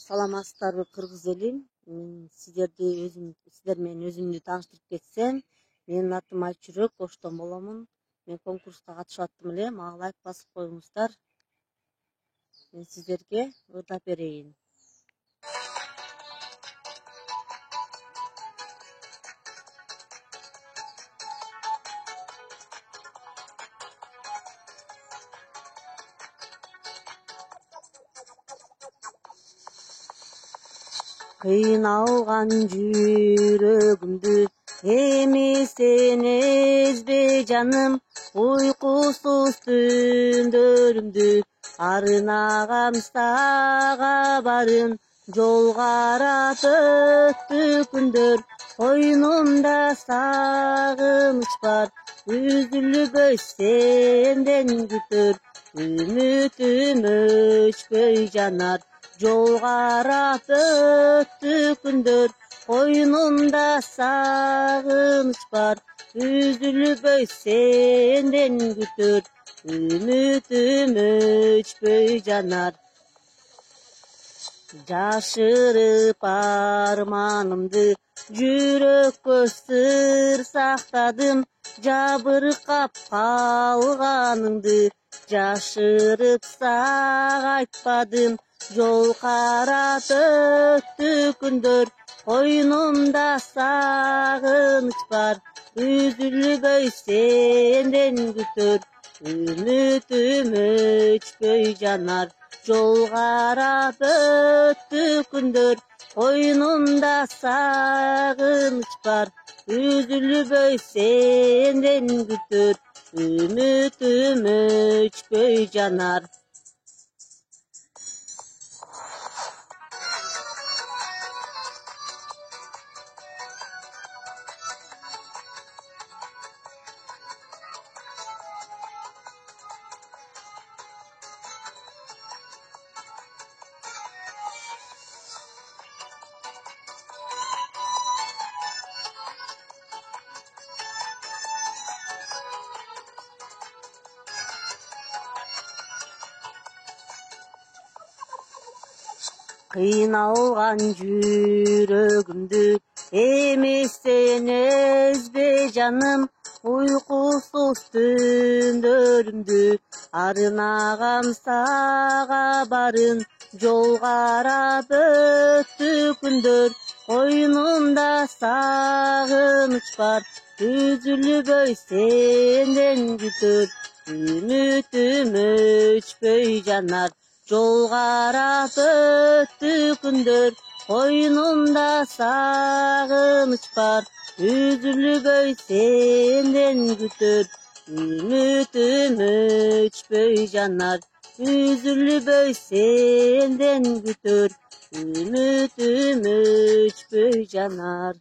Саламатсыздарбы кыргыз элим? Сиздер менен өзүмдү тааныштырып кетсем, менин атым Айчүрөк, Оштон боломун. Мен конкурска катышып аттым эле, мага лайк басып коюңуздар. Мен сиздерге ырдап берейин. Кыйналган жүрөгүмдү эми сен эзбе жаным, уйкусуз түндөрүмдү арнагам сага барын. Жол карап өттү күндөр, койнумда сагыныч бар, үзүлбөй сенден күтөр, үмүтүм өчпөй жанар. Жол карап өттү күндөр, койнумда сагыныч бар, үзүлбөй сенден күтөр, үмүтүм өчпөй жанар. Жашырып арманымды жүрөккө сыр сактадым, жабыркап калганыңды жашырып сага айтпадым. Жол карап өттү күндөр, койнумда сагыныч бар, үзүлбөй сенден күтөр, үмүтүм өчпөй жанар. Жол карап өттү күндөр, койнумда сагыныч бар, үзүлбөй сенден күтөр, үмүтүм өчпөй жанар. Кыйналган жүрөгүмдү эми сен эзбе жаным, уйкусуз түндөрүмдү арнагам сага барын. Жол карап өттү күндөр, койнумда сагыныч бар, үзүлбөй сенден күтөр, үмүтүм өчпөй жанар. Жол карап өттү күндөр, койнумда сагыныч бар, үзүлбөй сенден күтөр, үмүтүм өчпөй жанар. Үзүлбөй сенден күтөр, үмүтүм өчпөй жанар.